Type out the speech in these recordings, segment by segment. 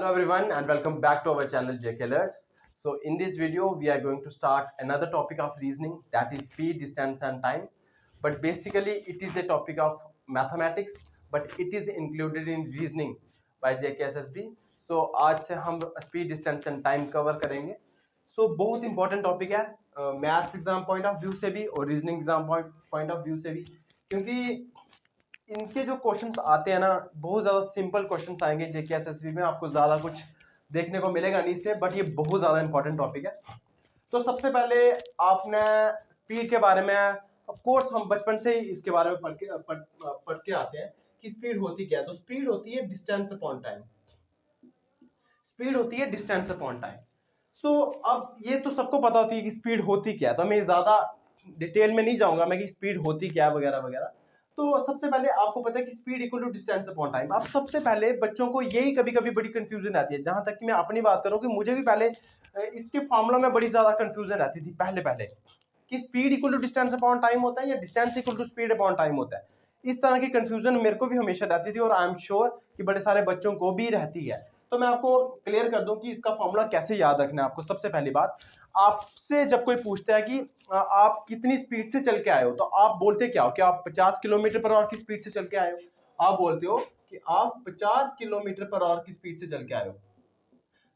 Hello everyone and welcome back to our channel JK Alerts. So in this video we are going to start another topic of reasoning, that is speed, distance and time. But basically it is a topic of mathematics but it is included in reasoning by JKSSB. So आज से हम speed, distance and time cover करेंगे. So बहुत important topic है maths exam point of view से भी और reasoning exam point of view से भी, क्योंकि इनके जो क्वेश्चंस आते हैं ना बहुत ज़्यादा सिंपल क्वेश्चंस आएंगे जेकेएसएसबी में, आपको ज़्यादा कुछ देखने को मिलेगा नहीं इससे, बट ये बहुत ज़्यादा इंपॉर्टेंट टॉपिक है. तो सबसे पहले आपने स्पीड के बारे में, ऑफ कोर्स हम बचपन से ही इसके बारे में पढ़ के आते हैं कि स्पीड होती क्या है. तो स्पीड होती है डिस्टेंस अपॉन टाइम. स्पीड होती है डिस्टेंस अपॉन टाइम. सो अब ये तो सबको पता होती है कि स्पीड होती क्या है, तो मैं ज़्यादा डिटेल में नहीं जाऊंगा मैं कि स्पीड होती क्या है वगैरह वगैरह. तो सबसे पहले आपको पता है कि speed equal to distance upon time. अब सबसे पहले बच्चों को यही कभी कभी बड़ी कंफ्यूजन आती है, जहां तक कि मैं अपनी बात करूं कि मुझे भी पहले इसके फॉर्मूला में बड़ी ज्यादा कंफ्यूजन रहती थी पहले कि speed equal to distance upon time होता है या distance equal to speed upon time होता है. इस तरह की कंफ्यूजन मेरे को भी हमेशा रहती थी और आई एम श्योर कि बड़े सारे बच्चों को भी रहती है. तो मैं आपको क्लियर कर दूं कि इसका फॉर्मूला कैसे याद रखना है. आपको सबसे पहली बात, आपसे जब कोई पूछता है कि आप कितनी स्पीड से चल के आए हो, तो आप बोलते क्या हो कि आप 50 किलोमीटर पर आवर की स्पीड से चल के आए हो. आप बोलते हो कि आप 50 किलोमीटर पर आवर की स्पीड से चल के आए हो.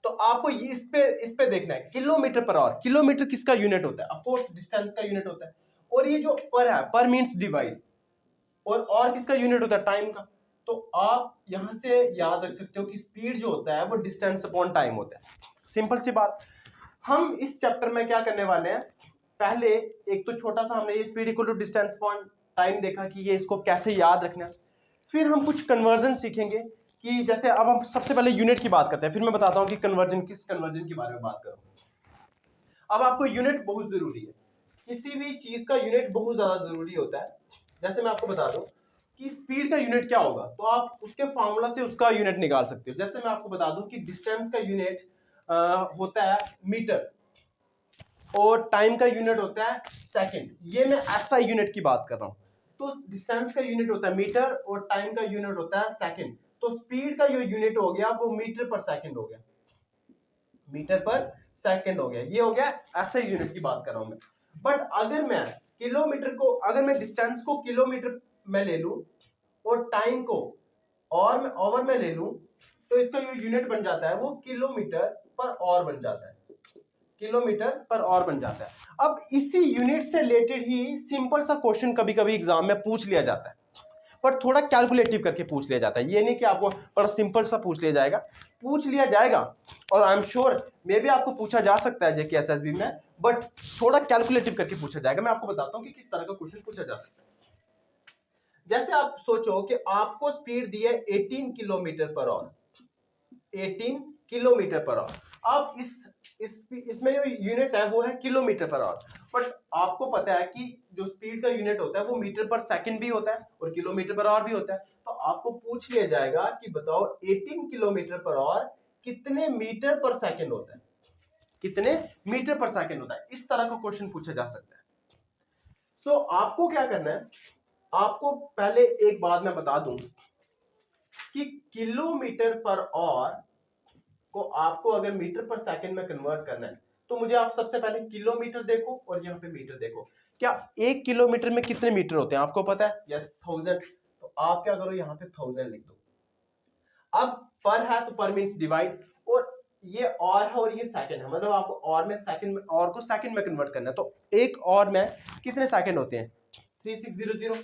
तो आपको इस पे देखना है किलोमीटर पर आवर. किलोमीटर किसका यूनिट होता है? ऑफ कोर्स डिस्टेंस का यूनिट होता है. और ये जो पर है, पर मींस डिवाइड, और किसका यूनिट होता है? टाइम का. तो आप यहां से याद रख सकते हो कि स्पीड जो होता है वो डिस्टेंस अपॉन टाइम होता है. सिंपल सी बात. हम इस चैप्टर में क्या करने वाले हैं, पहले एक तो छोटा सा हमने ये speed equal to distance upon time देखा कि ये इसको कैसे याद रखना है. फिर हम कुछ कन्वर्जन सीखेंगे कि जैसे अब हम सबसे पहले यूनिट की बात करते हैं, फिर मैं बताता हूं कि किस कन्वर्जन के बारे में बात करूं. अब आपको यूनिट बहुत जरूरी है, किसी भी चीज का यूनिट बहुत ज्यादा जरूरी होता है. जैसे मैं आपको बता दूं कि स्पीड का यूनिट क्या होगा, तो आप उसके फॉर्मूला से उसका यूनिट निकाल सकते हो. जैसे मैं आपको बता दूं कि डिस्टेंस का यूनिट होता है मीटर और टाइम का यूनिट होता है सेकंड. ये मैं ऐसा यूनिट की बात कर रहा हूं. तो डिस्टेंस का यूनिट होता है मीटर और टाइम का यूनिट होता है सेकंड. तो स्पीड का जो यूनिट हो गया वो मीटर पर सेकंड हो गया. मीटर पर सेकंड हो गया. ये हो गया ऐसे यूनिट की बात कर रहा हूं मैं. बट अगर मैं किलोमीटर को, अगर मैं डिस्टेंस को किलोमीटर में ले लूं और टाइम को और में ले लूं, तो इसका जो यूनिट बन जाता है वो किलोमीटर पर और बन जाता है. किलोमीटर पर और बन जाता है. अब इसी यूनिट से रिलेटेड ही सिंपल सा क्वेश्चन कभी कभी एग्जाम में पूछ लिया जाता है, पर थोड़ा कैलकुलेटिव करके पूछ लिया जाता है. ये नहीं कि आपको बड़ा सिंपल सा पूछ लिया जाएगा और आई एम श्योर मे भी आपको पूछा जा सकता है जेकेएसएसबी में, बट थोड़ा कैलकुलेटिव करके पूछा जाएगा. मैं आपको बताता हूं कि किस तरह का क्वेश्चन पूछा जा सकता है. जैसे आप सोचो कि आपको स्पीड दी है 18 kilometre per our. 18 kilometre per our. आप इसमें जो यूनिट है वो है किलोमीटर पर आवर, बट आपको पता है कि जो स्पीड का यूनिट होता है वो मीटर पर सेकंड भी होता है और किलोमीटर पर आवर भी होता है. तो आपको पूछ लिया जाएगा कि बताओ 18 किलोमीटर पर आवर कितने मीटर पर सेकंड होता है. कितने मीटर पर सेकंड होता है. इस तरह का क्वेश्चन पूछा जा सकता है. सो आपको क्या करना है, आपको पहले एक बात मैं बता दूं कि किलोमीटर पर आवर को आपको अगर मीटर पर सेकंड में कन्वर्ट करना है, तो मुझे आप सबसे पहले किलोमीटर देखो और यहाँ पे मीटर देखो. क्या 1 किलोमीटर में कितने मीटर होते हैं आपको पता है? यस, 1000. तो आप क्या करो, यहाँ पे 1000 लिख दो. अब पर है तो पर मींस डिवाइड, और ये और है और ये सेकंड है, मतलब आपको और में सेकंड में, और को सेकंड में कन्वर्ट करना है. तो एक और में कितने सेकंड होते हैं? 3600.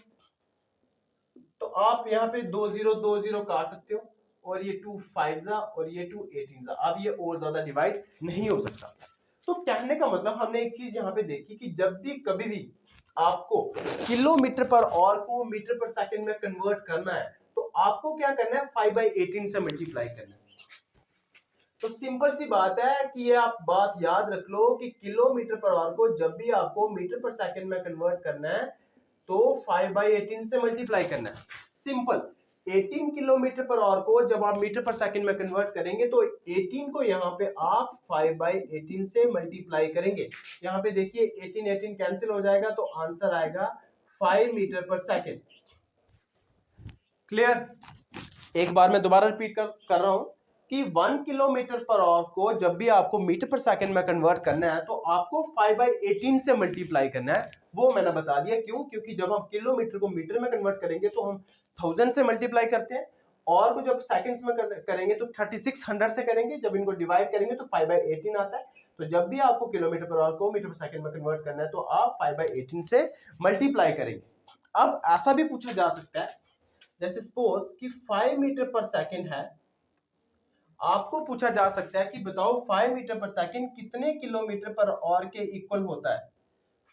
तो आप यहाँ पे 2020 काट सकते हो, और ये 2 5 और ये 2 18. अब ये और ज्यादा डिवाइड नहीं हो सकता. तो कहने का मतलब हमने एक चीज यहाँ पे देखी कि जब भी कभी भी आपको किलोमीटर पर आवर को मीटर पर सेकंड में कन्वर्ट करना है, तो आपको क्या करना है, 5/18 से मल्टीप्लाई करना है. तो सिंपल सी बात है कि ये आप बात याद रख लो कि किलोमीटर पर आवर को जब भी आपको मीटर पर सेकंड में कन्वर्ट करना है तो 5/18 से मल्टीप्लाई करना है. सिंपल. 18 किलोमीटर पर आवर को जब आप मीटर पर सेकंड में कन्वर्ट करेंगे तो 18 को यहाँ पे आप 5/18 से मल्टीप्लाई करेंगे. यहाँ पे देखिए 18 कैंसिल हो जाएगा, तो आंसर आएगा 5 मीटर पर सेकंड. क्लियर? एक बार मैं दोबारा रिपीट कर रहा हूं कि 1 किलोमीटर पर आवर को जब भी आपको मीटर पर सेकंड में कन्वर्ट करना है तो आपको 5/18 से मल्टीप्लाई करना है। वो मैंने बता दिया क्यों, क्योंकि जब हम किलोमीटर को मीटर में कन्वर्ट करेंगे तो हम 1000 से मल्टीप्लाई करते हैं, और को जब सेकंड्स में करेंगे तो 3600 से करेंगे, जब इनको डिवाइड करेंगे तो 5/18 आता है। तो जब भी आपको किलोमीटर पर आवर को मीटर पर सेकंड में कन्वर्ट करना है तो आप 5/18 से मल्टीप्लाई करेंगे। अब ऐसा भी पूछा जा सकता है, जैसे सपोज कि 5 मीटर पर सेकंड है, आपको पूछा जा सकता है कि बताओ 5 मीटर पर सेकंड कितने किलोमीटर पर आवर के इक्वल होता है।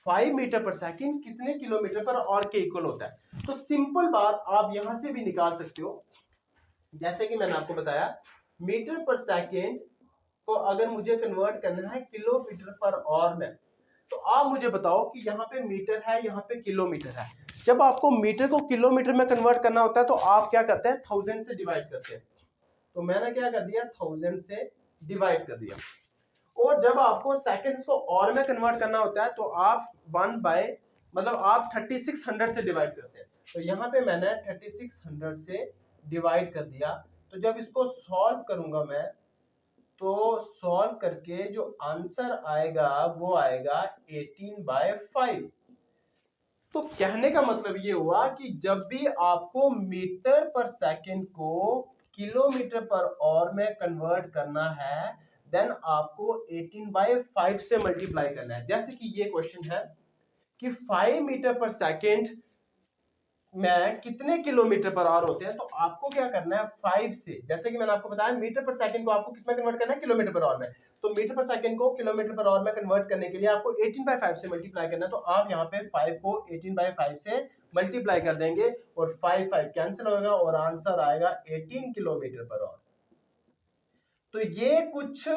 5 मीटर पर सेकंड कितने किलोमीटर पर आवर के इक्वल होता है। तो सिंपल बात आप यहां से भी निकाल सकते हो, जैसे कि मैंने आपको बताया मीटर पर सेकंड को अगर मुझे कन्वर्ट करना है किलोमीटर पर आवर में, तो आप मुझे बताओ कि यहाँ पे मीटर है, यहाँ पे किलोमीटर है। जब आपको मीटर को किलोमीटर में कन्वर्ट करना होता है तो आप क्या करते हैं, 1000 से डिवाइड करते हैं। तो मैंने क्या कर दिया, 1000 से डिवाइड कर दिया। और जब आपको सेकंड्स को और में कन्वर्ट करना होता है तो आप 3600 से डिवाइड करते हैं। तो यहाँ पे मैंने 3600 से डिवाइड कर दिया। तो जब इसको सॉल्व करूंगा मैं, तो सॉल्व करके जो आंसर आएगा वो आएगा 18/5। तो कहने का मतलब ये हुआ कि जब भी आपको मीटर पर सेकंड को किलोमीटर पर आवर में कन्वर्ट करना है, देन आपको 18/5 से मल्टीप्लाई करना है। जैसे कि ये क्वेश्चन है कि 5 मीटर पर सेकंड में कितने किलोमीटर पर आवर होते हैं, तो आपको क्या करना है 5 से, जैसे कि मैंने आपको बताया मीटर पर सेकंड को आपको किसमें कन्वर्ट करना है, किलोमीटर पर आवर में। तो मीटर पर सेकंड को किलोमीटर पर आवर में कन्वर्ट करने के लिए आपको 18/5 से मल्टीप्लाई करना है। तो आप यहाँ पे 5 को 18/5 से मल्टीप्लाई कर देंगे और 5 कैंसिल होगा और आंसर आएगा 18 किलोमीटर पर आवर। तो ये कुछ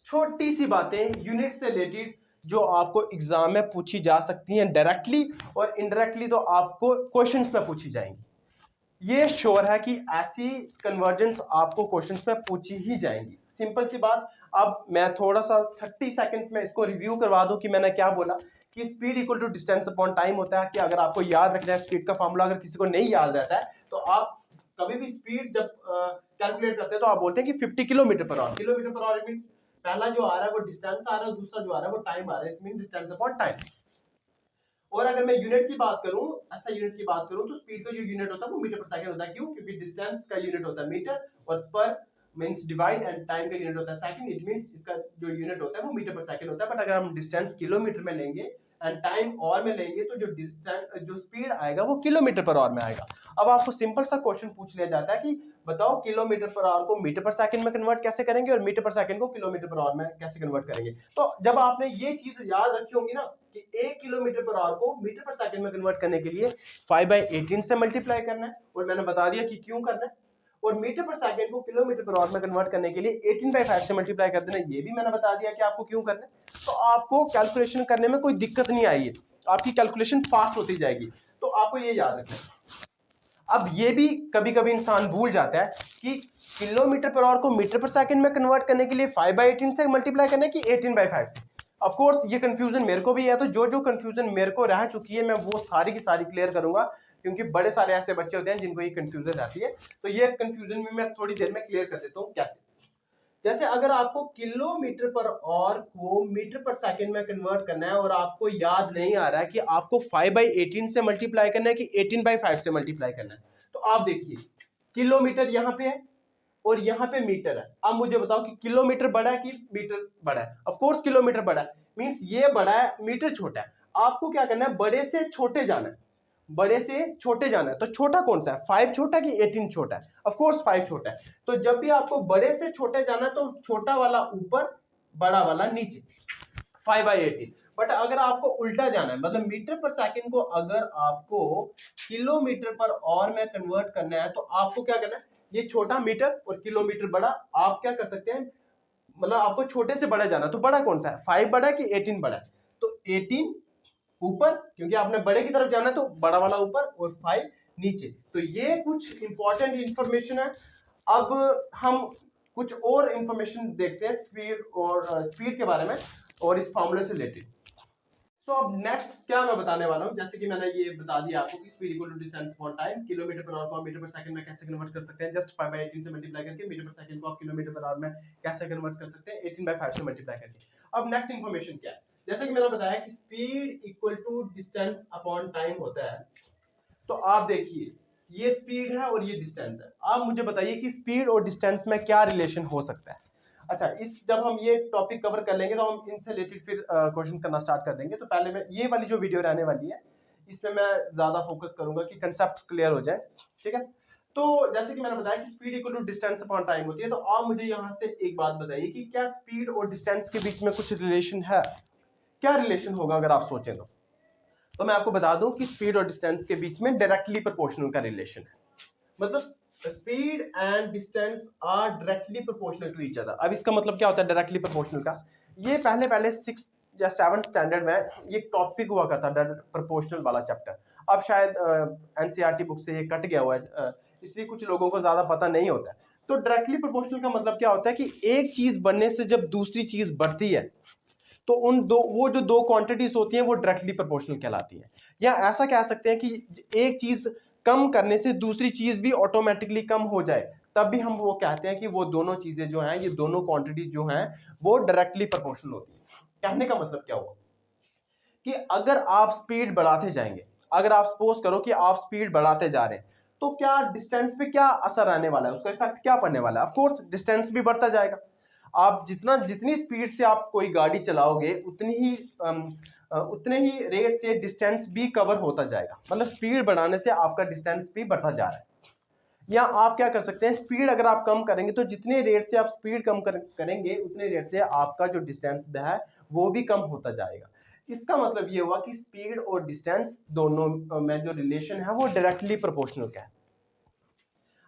छोटी सी बातें यूनिट से रिलेटेड जो आपको एग्जाम में पूछी जा सकती हैं डायरेक्टली, और इनडायरेक्टली तो आपको क्वेश्चंस में पूछी जाएंगी। ये श्योर है कि ऐसी कन्वर्जेंस आपको क्वेश्चंस में पूछी ही जाएंगी। सिंपल सी बात। अब मैं थोड़ा सा 30 सेकंड्स में इसको रिव्यू करवा दूं कि मैंने क्या बोला कि speed equal to distance upon time होता है। कि अगर आपको याद रखना है स्पीड का फॉर्मूला, अगर किसी को नहीं याद रहता है तो आप कभी भी स्पीड जब कैलकुलेट करते हैं तो आप बोलते हैं कि 50 kilometre per our. Kilometre per our means पहला जो आ रहा है वो डिस्टेंस आ रहा है, दूसरा जो आ रहा है वो टाइम आ रहा है, इसमें डिस्टेंस अपॉन टाइम। और अगर मैं यूनिट की बात करूं, ऐसा यूनिट की बात करूं, तो स्पीड का जो यूनिट होता है वो मीटर पर सेकंड होता है। क्यों? क्योंकि डिस्टेंस का यूनिट होता है मीटर और पर मींस डिवाइड एंड टाइम का यूनिट होता है सेकंड। इट मींस इसका जो यूनिट होता है वो मीटर पर सेकंड होता है। बट अगर हम डिस्टेंस किलोमीटर में लेंगे एंड टाइम और में लेंगे तो जो डिस्टेंस जो स्पीड आएगा वो किलोमीटर पर आवर में आएगा। अब आपको सिंपल सा क्वेश्चन पूछ लिया जाता है कि बताओ किलोमीटर पर आवर को मीटर पर सेकंड में कन्वर्ट कैसे करेंगे और मीटर पर सेकंड को किलोमीटर पर आवर में कैसे कन्वर्ट करेंगे। तो जब आपने ये चीज याद रखी होगी ना कि 1 किलोमीटर पर आवर को मीटर पर सेकंड में कन्वर्ट करने के लिए 5/18 से मल्टीप्लाई करना है, और मैंने बता दिया कि क्यों करना है। और मीटर पर सेकंड को किलोमीटर पर आवर में कन्वर्ट करने के लिए 18/5 से मल्टीप्लाई कर देना, ये भी मैंने बता दिया कि आपको क्यों करना है। तो आपको कैलकुलेशन करने में कोई दिक्कत नहीं आएगी, आपकी कैलकुलेशन फास्ट होती जाएगी। तो आपको ये याद रखना है। अब ये भी कभी कभी इंसान भूल जाता है कि किलोमीटर पर आवर को मीटर पर सेकंड में कन्वर्ट करने के लिए 5/18 से मल्टीप्लाई करना है कि 18/5 से। ऑफ कोर्स ये कंफ्यूजन मेरे को भी है, तो जो कंफ्यूजन मेरे को रह चुकी है मैं वो सारी की सारी क्लियर करूंगा, क्योंकि बड़े सारे ऐसे बच्चे होते हैं जिनको ये कंफ्यूजन रहती है। तो ये कंफ्यूजन भी मैं थोड़ी देर में क्लियर कर देता हूँ कैसे। जैसे अगर आपको किलोमीटर पर आवर को मीटर पर सेकंड में कन्वर्ट करना है और आपको याद नहीं आ रहा है कि आपको 5/18 से मल्टीप्लाई करना है कि 18/5 से मल्टीप्लाई करना है, तो आप देखिए किलोमीटर यहाँ पे है और यहाँ पे मीटर है। अब मुझे बताओ कि किलोमीटर बड़ा है कि मीटर बड़ा है। ऑफ कोर्स किलोमीटर बड़ा है, मींस ये बड़ा है मीटर छोटा है। आपको क्या करना है, बड़े से छोटे जाना है, बड़े से छोटे जाना है। तो छोटा कौन सा है, 5 छोटा कि 18 छोटा है? ऑफ कोर्स 5 छोटा है। तो जब भी आपको बड़े से छोटे जाना है तो छोटा वाला ऊपर बड़ा वाला नीचे, 5/18। बट अगर आपको उल्टा जाना है, मतलब मीटर पर सेकंड को अगर आपको किलोमीटर पर आवर में कन्वर्ट करना है तो आपको क्या करना है, ये छोटा मीटर और किलोमीटर बड़ा, आप क्या कर सकते हैं, मतलब आपको छोटे से बड़ा जाना, तो बड़ा कौन सा है, 5 बड़ा है कि 18 बड़ा है? तो 18 ऊपर, क्योंकि आपने बड़े की तरफ जाना है तो बड़ा वाला ऊपर और 5 नीचे। तो ये कुछ इंपॉर्टेंट इंफॉर्मेशन है। अब हम कुछ और इंफॉर्मेशन देखते हैं स्पीड और स्पीड के बारे में और इस फॉर्मूले से रिलेटेड। सो अब नेक्स्ट क्या मैं बताने वाला हूँ, जैसे कि मैंने ये बता दिया आपको कि speed equal to distance upon time, kilometre per hour को मीटर पर सेकंड में कैसे कन्वर्ट कर सकते हैं, जस्ट 5/18 से मल्टीप्लाई करके मीटर पर सेकंड को आप किलोमीटर पर आवर में कैसे कन्वर्ट कर सकते हैं 18/5 से मल्टीप्लाई करके। अब नेक्स्ट इंफॉर्मेशन क्या है, जैसे कि मैंने बताया कि speed equal to distance upon time होता है। तो आप देखिए ये स्पीड है और ये डिस्टेंस है, आप मुझे बताइए कि स्पीड और डिस्टेंस में क्या रिलेशन हो सकता है। अच्छा, इस जब हम ये टॉपिक कवर कर लेंगे तो हम इनसे रिलेटेड फिर क्वेश्चन करना स्टार्ट कर देंगे। तो पहले मैं ये वाली जो वीडियो रहने वाली है इसमें मैं ज्यादा फोकस करूंगा कि कंसेप्ट क्लियर हो जाए, ठीक है। तो जैसे कि मैंने बताया कि speed equal to distance upon time होती है, तो आप मुझे यहाँ से एक बात बताइए कि क्या स्पीड और डिस्टेंस के बीच में कुछ रिलेशन है, क्या रिलेशन होगा अगर आप सोचें तो मैं आपको बता दूं कि स्पीड और डिस्टेंस के बीच में डायरेक्टली प्रोपोर्शनल का रिलेशन है। मतलब speed and distance are directly proportional to each other. अब इसका मतलब क्या होता है डायरेक्टली प्रोपोर्शनल का, ये पहले पहले 6 या 7 स्टैंडर्ड में ये टॉपिक हुआ करता प्रोपोर्शनल वाला चैप्टर। अब शायद एनसीईआरटी बुक से ये कट गया हुआ है, इसलिए कुछ लोगों को ज्यादा पता नहीं होता है। तो डायरेक्टली प्रोपोर्शनल का मतलब क्या होता है कि एक चीज बनने से जब दूसरी चीज बढ़ती है तो उन दो वो जो दो क्वांटिटीज होती हैं वो डायरेक्टली प्रोपोर्शनल कहलाती हैं। या ऐसा कह सकते हैं कि एक चीज कम करने से दूसरी चीज भी ऑटोमेटिकली कम हो जाए, तब भी हम वो कहते हैं कि वो दोनों चीजें जो हैं, ये दोनों क्वांटिटीज जो हैं वो डायरेक्टली प्रोपोर्शनल होती है। कहने का मतलब क्या हुआ कि अगर आप स्पीड बढ़ाते जाएंगे, अगर आप सपोज करो कि आप स्पीड बढ़ाते जा रहे हैं, तो क्या डिस्टेंस पे क्या असर आने वाला है, उसका इफेक्ट क्या पड़ने वाला है। ऑफ कोर्स डिस्टेंस भी बढ़ता जाएगा। आप जितनी स्पीड से आप कोई गाड़ी चलाओगे उतने ही रेट से डिस्टेंस भी कवर होता जाएगा। मतलब स्पीड बढ़ाने से आपका डिस्टेंस भी बढ़ता जा रहा है। या आप क्या कर सकते हैं, स्पीड अगर आप कम करेंगे तो जितने रेट से आप स्पीड कम करेंगे उतने रेट से आपका जो डिस्टेंस है वो भी कम होता जाएगा। इसका मतलब ये हुआ कि स्पीड और डिस्टेंस दोनों में जो रिलेशन है वो डायरेक्टली प्रोपोर्शनल का है।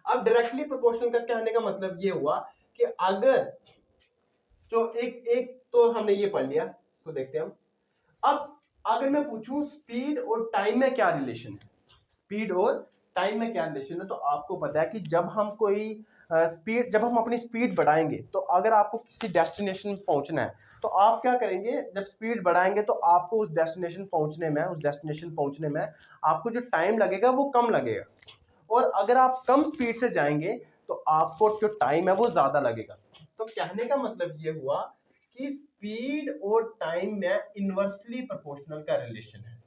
अब डायरेक्टली प्रोपोर्शनल का कहने का मतलब ये हुआ कि अगर जो एक एक तो हमने ये पढ़ लिया, इसको देखते हैं हम। अब अगर मैं पूछूं स्पीड और टाइम में क्या रिलेशन है, स्पीड और टाइम में क्या रिलेशन है, तो आपको पता है कि जब हम अपनी स्पीड बढ़ाएंगे, तो अगर आपको किसी डेस्टिनेशन पहुंचना है तो आप क्या करेंगे, जब स्पीड बढ़ाएंगे तो आपको उस डेस्टिनेशन पहुंचने में आपको जो टाइम लगेगा वो कम लगेगा। और अगर आप कम स्पीड से जाएंगे तो आपको जो टाइम है वो ज्यादा लगेगा। तो कहने का मतलब ये हुआ कि स्पीड और टाइम में इनवर्सली प्रोपोर्शनल का रिलेशन है।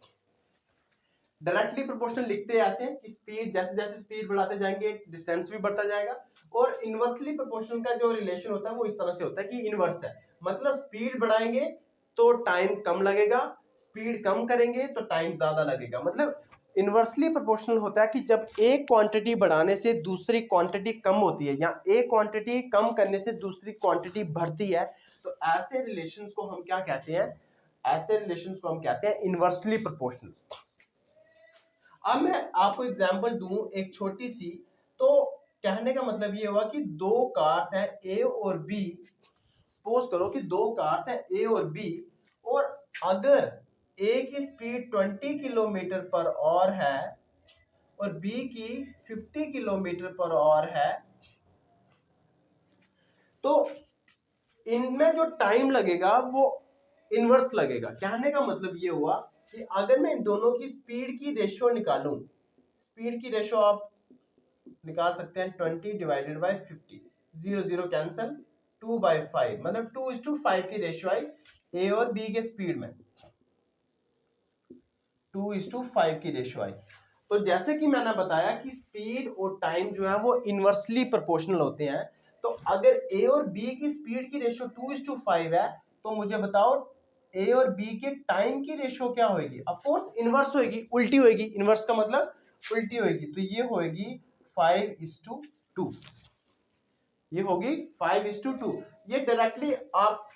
डायरेक्टली प्रोपोर्शनल लिखते हैं ऐसे कि स्पीड जैसे जैसे स्पीड बढ़ाते जाएंगे डिस्टेंस भी बढ़ता जाएगा। और इनवर्सली प्रोपोर्शनल का जो रिलेशन होता है वो इस तरह से होता है कि इनवर्स है, मतलब स्पीड बढ़ाएंगे तो टाइम कम लगेगा, स्पीड कम करेंगे तो टाइम ज्यादा लगेगा। मतलब इनवर्सली प्रोपोर्शनल होता है कि जब एक क्वांटिटी बढ़ाने से दूसरी क्वांटिटी कम होती है या एक क्वांटिटी कम करने से दूसरी क्वांटिटी बढ़ती है, तो ऐसे रिलेशंस को हम क्या कहते हैं, ऐसे रिलेशंस को हम कहते हैं इनवर्सली प्रोपोर्शनल। अब मैं आपको एग्जांपल दूं एक छोटी सी, तो कहने का मतलब ये हुआ कि दो कार्स हैं ए और बी। सपोज करो कि दो कार्स हैं ए और बी, और अगर ए की स्पीड 20 किलोमीटर पर आवर है और बी की 50 किलोमीटर पर आवर है, तो इनमें जो टाइम लगेगा वो इनवर्स लगेगा। कहने का मतलब ये हुआ कि अगर मैं इन दोनों की स्पीड की रेशियो निकालूं, स्पीड की रेशियो आप निकाल सकते हैं 20 डिवाइडेड बाय 50, 0 0 कैंसिल, 2/5, मतलब 2:5 की रेशियो आई ए और बी के स्पीड में, 2:5 की रेशियो आई। तो जैसे कि मैंने बताया कि स्पीड और टाइम जो है वो इनवर्सली प्रोपोर्शनल होते हैं। तो अगर ए और बी की स्पीड की रेशियो 2:5 है, तो मुझे बताओ ए और बी के टाइम की रेशियो क्या होगी। ऑफ कोर्स इनवर्स होगी, उल्टी होगी। इनवर्स का मतलब उल्टी होगी, तो ये होगी 5:2, ये होगी 5:2। ये डायरेक्टली आप,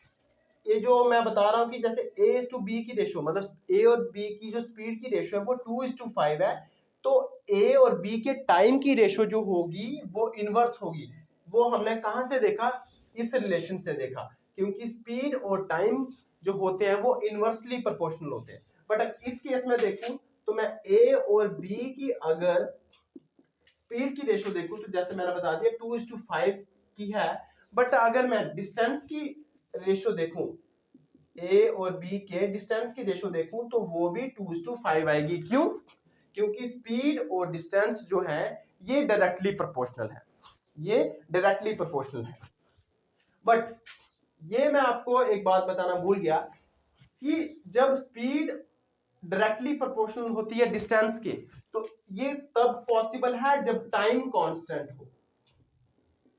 ये जो मैं बता रहा हूं कि जैसे ए टू बी की रेशियो, मतलब ए और बी की जो स्पीड की रेशियो है वो 2:5 है, तो ए और बी के टाइम की रेशियो जो होगी वो इनवर्स होगी। वो हमने कहां से देखा, इस रिलेशन से देखा, क्योंकि स्पीड और टाइम जो होते हैं वो इनवर्सली प्रोपोर्शनल होते हैं। बट इस केस में देखूं तो मैं ए और बी की अगर स्पीड की रेशियो देखूं तो जैसे मैंने बता दिया 2:5 की है। बट अगर मैं डिस्टेंस की रेशियो देखूं ए और बी के डिस्टेंस की रेशो देखूं तो वो भी 2:5 आएगी। क्यों? क्योंकि स्पीड और डिस्टेंस जो है ये डायरेक्टली प्रोपोर्शनल है, ये डायरेक्टली प्रोपोर्शनल है। बट ये मैं आपको एक बात बताना भूल गया कि जब स्पीड डायरेक्टली प्रोपोर्शनल होती है डिस्टेंस के, तो ये तब पॉसिबल है जब टाइम कांस्टेंट हो।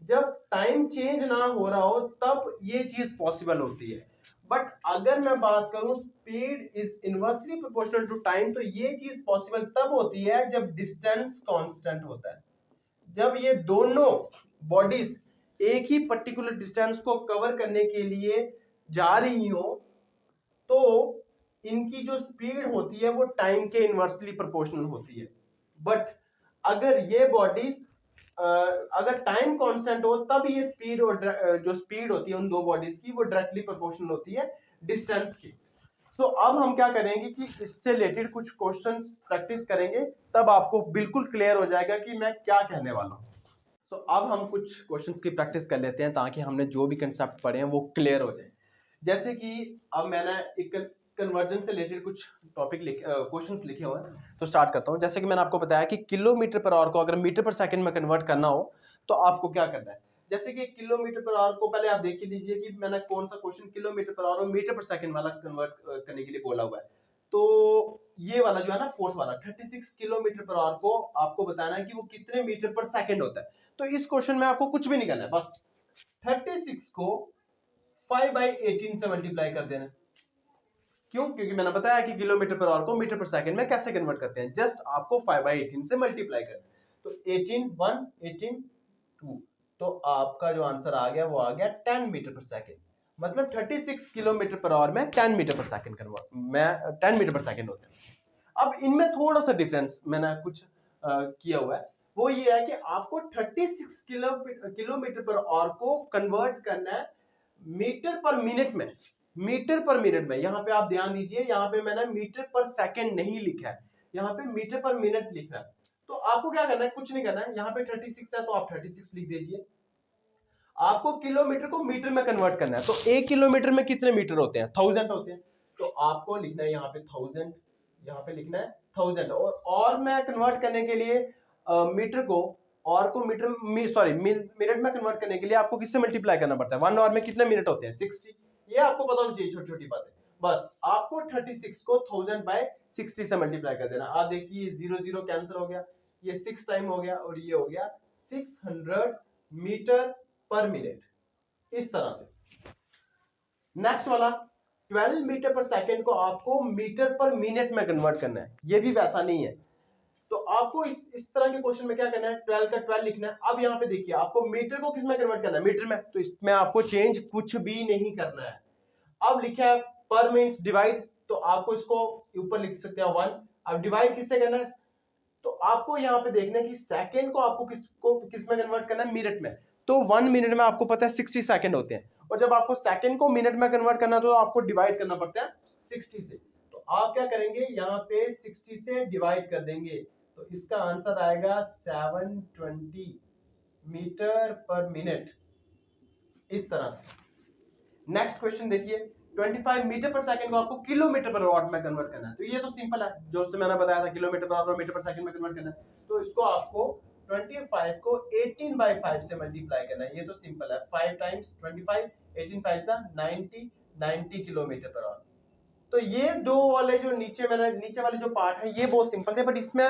जब टाइम चेंज ना हो रहा हो तब ये चीज पॉसिबल होती है। बट अगर मैं बात करूं speed is inversely proportional to time, तो ये चीज पॉसिबल तब होती है जब डिस्टेंस कांस्टेंट होता है। जब ये दोनों बॉडीज एक ही पर्टिकुलर डिस्टेंस को कवर करने के लिए जा रही हो, तो इनकी जो स्पीड होती है वो टाइम के इनवर्सली प्रोपोर्शनल होती है। बट अगर ये बॉडीज अगर टाइम कांस्टेंट हो तब ये स्पीड और जो स्पीड होती है उन दो बॉडीज की वो डायरेक्टली प्रोपोर्शनल होती है डिस्टेंस की। तो अब हम क्या करेंगे कि इससे रिलेटेड कुछ क्वेश्चंस प्रैक्टिस करेंगे, तब आपको बिल्कुल क्लियर हो जाएगा कि मैं क्या कहने वाला हूं। तो अब हम कुछ क्वेश्चंस की प्रैक्टिस कर लेते हैं ताकि हमने जो भी कंसेप्ट पढ़े हैं वो क्लियर हो जाए। जैसे कि अब मैंने एक कन्वर्जन से रिलेटेड कुछ टॉपिक क्वेश्चंस लिखे हुए हैं, तो स्टार्ट करता हूं। जैसे कि मैंने आपको बताया कि किलोमीटर पर आवर को अगर मीटर पर सेकंड में कन्वर्ट करना हो तो आपको क्या करना है। जैसे कि किलोमीटर पर आवर को पहले आप देख ही लीजिए कि मैंने कौन सा क्वेश्चन किलोमीटर पर आवर और मीटर पर सेकंड वाला कन्वर्ट करने के लिए बोला हुआ है। तो ये वाला जो है ना फोर्थ वाला 36 किलोमीटर पर आवर को आपको बताना है कि वो कितने मीटर पर सेकंड होता है। तो इस क्वेश्चन में आपको कुछ भी नहीं करना है, बस 36 को 5/18 से मल्टीप्लाई कर देना। क्यों? क्योंकि मैंने बताया कि किलोमीटर पर आवर को मीटर पर सेकंड में कैसे कन्वर्ट करते हैं। जस्ट आपको 5/18 से मल्टीप्लाई करना। तो 18 1 18 2, तो आपका जो आंसर आ गया वो आ गया 10 मीटर पर सेकंड। मतलब 36 किलोमीटर पर आवर में 10 मीटर पर सेकंड कन्वर्ट में 10 मीटर पर सेकंड होते हैं। अब इनमें थोड़ा सा डिफरेंस मैंने कुछ किया हुआ है, वो ये है कि आपको 36 किलोमीटर पर आवर को कन्वर्ट करना है मीटर पर मिनट में। मीटर पर मिनट में, यहां पे आप ध्यान दीजिए, यहां पे मैंने मीटर पर सेकंड नहीं लिखा है, यहां पे मीटर पर मिनट लिखा है। तो आपको क्या करना है, कुछ नहीं करना है। यहां पे 36 है तो आप 36 लिख दीजिए। आपको किलोमीटर को मीटर में कन्वर्ट करना है, तो 1 किलोमीटर में कितने मीटर होते हैं? 1000 होते हैं। तो आपको लिखना है यहाँ पे 1000, यहाँ पे लिखना है 1000। और मैं कन्वर्ट करने के लिए मीटर को और को मीटर सॉरी मिनट में कन्वर्ट करने के लिए आपको किससे मल्टीप्लाई करना पड़ता है? 1 आवर में कितने मिनट होते हैं? 60। ये आपको पता होना चाहिए, छोटी छोटी बातें। बस आपको 36 को 1000/60 से मल्टीप्लाई कर देना। आप देखिए 0 0 कैंसिल हो गया, ये 6 टाइम हो गया और ये हो गया 600 मीटर पर मिनट, इस तरह से। नेक्स्ट वाला 12 मीटर पर सेकंड को आपको मीटर पर मिनट में कन्वर्ट करना है, ये भी वैसा नहीं है। तो आपको इस तरह के क्वेश्चन में क्या करना है, 12 का 12 लिखना है। अब यहाँ पे देखिए आपको मीटर को किस में कन्वर्ट करना है? मीटर में। तो इसमें आपको चेंज कुछ भी नहीं करना है। अब लिखा है पर मीन्स डिवाइड, तो आपको इसको ऊपर लिख सकते हैं 1। अब डिवाइड किससे करना है? तो आपको यहाँ पे देखना है कि सेकंड को आपको किस में कन्वर्ट करना है? मिनट में। तो 1 मिनट में आपको पता है 60 सेकंड होते हैं, और जब आपको सेकंड को मिनट में कन्वर्ट करना है तो आपको डिवाइड करना पड़ता है 60 से। तो आप क्या करेंगे, यहाँ पे 60 से डिवाइड कर देंगे, तो इसका आंसर आएगा 720 मीटर पर मिनट, इस तरह से। नेक्स्ट क्वेश्चन देखिए, 25 मीटर पर सेकंड को आपको किलोमीटर पर वॉट में कन्वर्ट करना है। तो ये तो सिंपल है, जो मैंने बताया था किलोमीटर पर और मीटर पर सेकंड में कन्वर्ट करना है। तो इसको आपको 25 को 18/5 से मल्टीप्लाई करना है। ये तो सिंपल है, 5 टाइम्स 25, 18 5 90, 90 किलोमीटर पर आवर। तो ये दो वाले जो नीचे वाले जो पार्ट है ये बहुत सिंपल थे, बट इसमें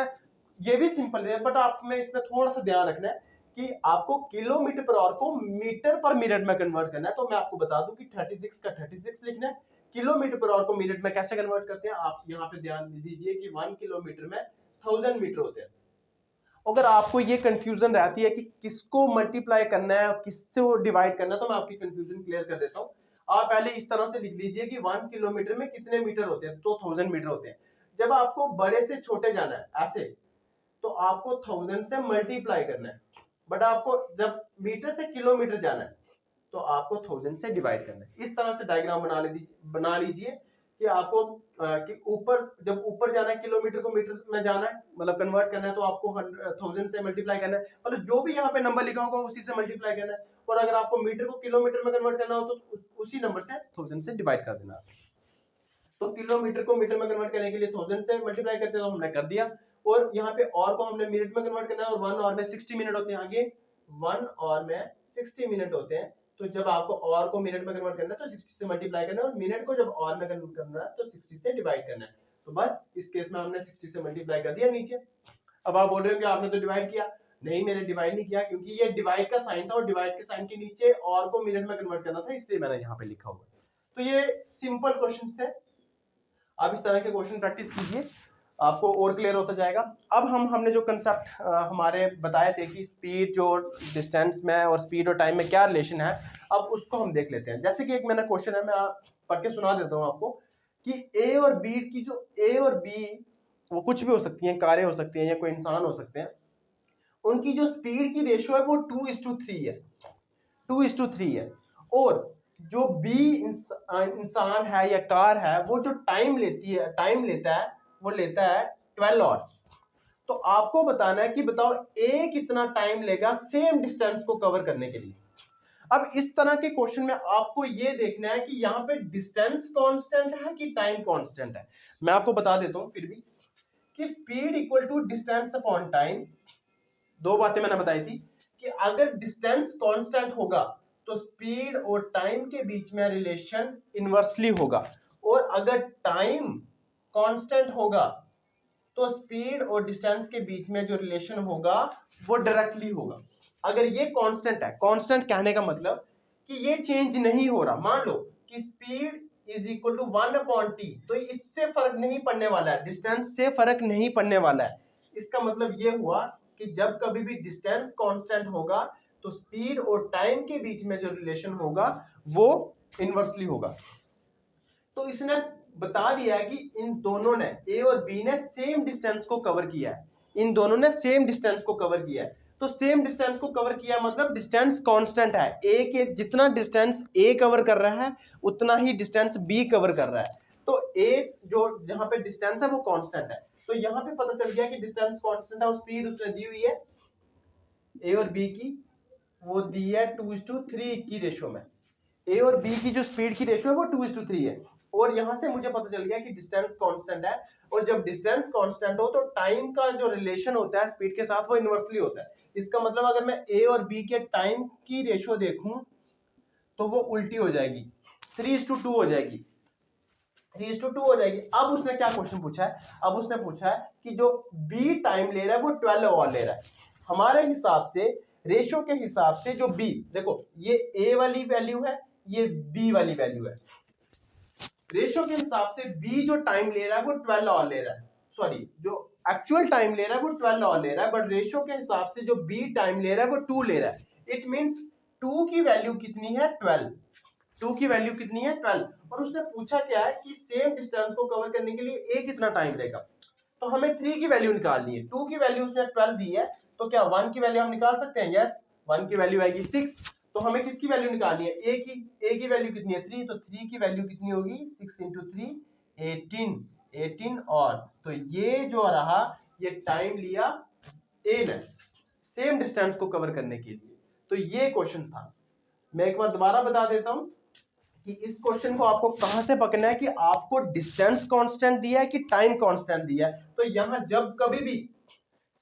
ये भी सिंपल है, बट आप में इसमें थोड़ा सा ध्यान रखना है कि आपको किलोमीटर पर आवर को मीटर पर मिनट में कन्वर्ट करना है। तो मैं आपको बता दूं कि 36 का 36 लिखना है, किलोमीटर पर आवर को मिनट में कैसे कन्वर्ट करते हैं। आप यहाँ पे ध्यान दीजिए कि 1 किलोमीटर में 1000 मीटर होते हैं। अगर आपको ये कंफ्यूजन रहती है कि किसको मल्टीप्लाई करना है और किससे डिवाइड करना है, तो मैं आपकी कंफ्यूजन क्लियर कर देता हूँ। आप पहले इस तरह से लिख लीजिए कि 1 किलोमीटर में कितने मीटर होते हैं, तो 1000 मीटर होते हैं। जब आपको बड़े से छोटे जाना है ऐसे, तो आपको 1000 से मल्टीप्लाई करना है। बट आपको जब मीटर से किलोमीटर जाना है तो आपको 1000 से डिवाइड करना है। इस तरह से डायग्राम बना लीजिए कि आपको कि ऊपर जब ऊपर जाना है किलोमीटर को मीटर में जाना है, मतलब कन्वर्ट करना है, तो आपको 1000 से मल्टीप्लाई करना है, मतलब जो भी यहाँ पे नंबर लिखा होगा उसी से मल्टीप्लाई करना है। और अगर आपको मीटर को किलोमीटर में कन्वर्ट करना हो तो उसी नंबर से 1000 से डिवाइड कर देना। तो किलोमीटर को मीटर में कन्वर्ट करने के लिए 1000 से मल्टीप्लाई करते हैं, तो हमने कर दिया। और यहाँ पे और को हमने मिनट में कन्वर्ट करना है, और 1 आवर में 60 मिनट होते हैं। आगे 1 आवर में 60 मिनट होते हैं, तो जब आपको और को मिनट में कन्वर्ट करना है तो 60 से मल्टीप्लाई करना है, और मिनट को जब और में कन्वर्ट करना है तो 60 से डिवाइड करना है। तो बस इस केस में हमने 60 से मल्टीप्लाई कर दिया नीचे। अब आप बोल रहे हो कि आपने तो डिवाइड किया। नहीं, मैंने डिवाइड नहीं किया, क्योंकि ये डिवाइड का साइन था और डिवाइड के साइन के नीचे और को मिनट में कन्वर्ट करना था, इसलिए मैंने यहाँ पे लिखा हुआ। तो ये सिंपल क्वेश्चन थे। आप इस तरह के क्वेश्चन प्रैक्टिस कीजिए, आपको और क्लियर होता जाएगा। अब हमने जो कंसेप्ट हमारे बताए थे कि स्पीड जो डिस्टेंस में और स्पीड और टाइम में क्या रिलेशन है, अब उसको हम देख लेते हैं। जैसे कि एक मैंने क्वेश्चन है, मैं पढ़ के सुना देता हूँ आपको कि ए और बी की जो ए और बी वो कुछ भी हो सकती हैं, कारें हो सकती हैं या कोई इंसान हो सकते हैं, उनकी जो स्पीड की रेशियो है वो 2:3 है, 2:3 है। और जो बी इंसान है या कार है, वो जो टाइम लेता है वो लेता है 12 आवर। तो आपको बताना है कि बताओ ए कितना टाइम लेगा सेम डिस्टेंस को कवर करने के लिए। अब इस तरह के क्वेश्चन में आपको ये देखना है कि यहाँ पे डिस्टेंस कांस्टेंट है कि टाइम कांस्टेंट है। मैं आपको बता देता हूं फिर भी कि speed equal to distance upon time. दो बातें मैंने बताई थी कि अगर डिस्टेंस कांस्टेंट होगा तो स्पीड और टाइम के बीच में रिलेशन इनवर्सली होगा, और अगर टाइम कांस्टेंट होगा तो स्पीड और डिस्टेंस के बीच में जो रिलेशन होगा वो डायरेक्टली होगा। अगर ये कांस्टेंट है, कांस्टेंट कहने का मतलब कि ये चेंज नहीं हो रहा। मान लो कि speed is equal to 1/t, तो इससे फर्क नहीं पड़ने वाला है, डिस्टेंस से फर्क नहीं पड़ने वाला है। इसका मतलब ये हुआ कि जब कभी भी डिस्टेंस कांस्टेंट होगा तो स्पीड और टाइम के बीच में जो रिलेशन होगा वो इनवर्सली होगा। तो इसने बता दिया है कि इन दोनों ने, ए और बी ने सेम डिस्टेंस को कवर किया है, इन दोनों ने सेम डिस्टेंस को कवर किया है। तो सेम डिस्टेंस को कवर किया मतलब डिस्टेंस कांस्टेंट है। ए के जितना डिस्टेंस ए कवर कर रहा है उतना ही डिस्टेंस बी कवर कर रहा है। तो ए जो जहां पे डिस्टेंस है वो कांस्टेंट है, तो यहां पे पता चल गया कि डिस्टेंस कांस्टेंट है और स्पीड उसने दी हुई है ए और बी की, वो दी है 2:3 की रेशियो में। ए और बी की जो स्पीड की रेशियो है वो 2:3 है, और यहां से मुझे पता चल गया कि डिस्टेंस कांस्टेंट है। और जब डिस्टेंस कांस्टेंट हो तो टाइम का जो रिलेशन होता है स्पीड के साथ वो इनवर्सली होता है। इसका मतलब अगर मैं ए और बी के टाइम की रेशियो देखूं तो वो उल्टी हो जाएगी, 3:2 हो जाएगी, 3:2 हो जाएगी। अब उसने क्या क्वेश्चन पूछा है, अब उसने पूछा है कि जो बी टाइम ले रहा है वो 12 आवर ले रहा है। हमारे हिसाब से, रेशियो के हिसाब से जो बी, देखो ये ए वाली वैल्यू है, ये बी वाली वैल्यू है। रेशियो के हिसाब से बी जो टाइम ले रहा है वो 12 आवर ले रहा है, सॉरी जो एक्चुअल टाइम ले रहा है वो 12 आवर ले रहा है, बट रेशियो के हिसाब से जो बी टाइम ले रहा है वो 2 ले रहा है। इट मींस 2 की वैल्यू कितनी है, 12। 2 की वैल्यू कितनी है, 12। और उसने पूछा क्या है कि सेम डिस्टेंस को कवर करने के लिए ए कितना टाइम लेगा, तो हमें 3 की वैल्यू निकालनी है। 2 की वैल्यू उसने 12 दी है, तो क्या 1 की वैल्यू हम निकाल सकते हैं? यस, 1 की वैल्यू आएगी 6। तो हमें किसकी वैल्यू निकालनी है, ए की। ए की वैल्यू कितनी है, 3, तो 3 की वैल्यू कितनी होगी, 6 × 3 18, 18। और तो ये जो रहा, ये टाइम लिया ए ने सेम डिस्टेंस को कवर करने के लिए। तो ये क्वेश्चन था। मैं एक बार दोबारा बता देता हूं कि इस क्वेश्चन को आपको कहां से पकड़ना है, कि आपको डिस्टेंस कांस्टेंट दिया है कि टाइम कांस्टेंट दिया है। तो यहां जब कभी भी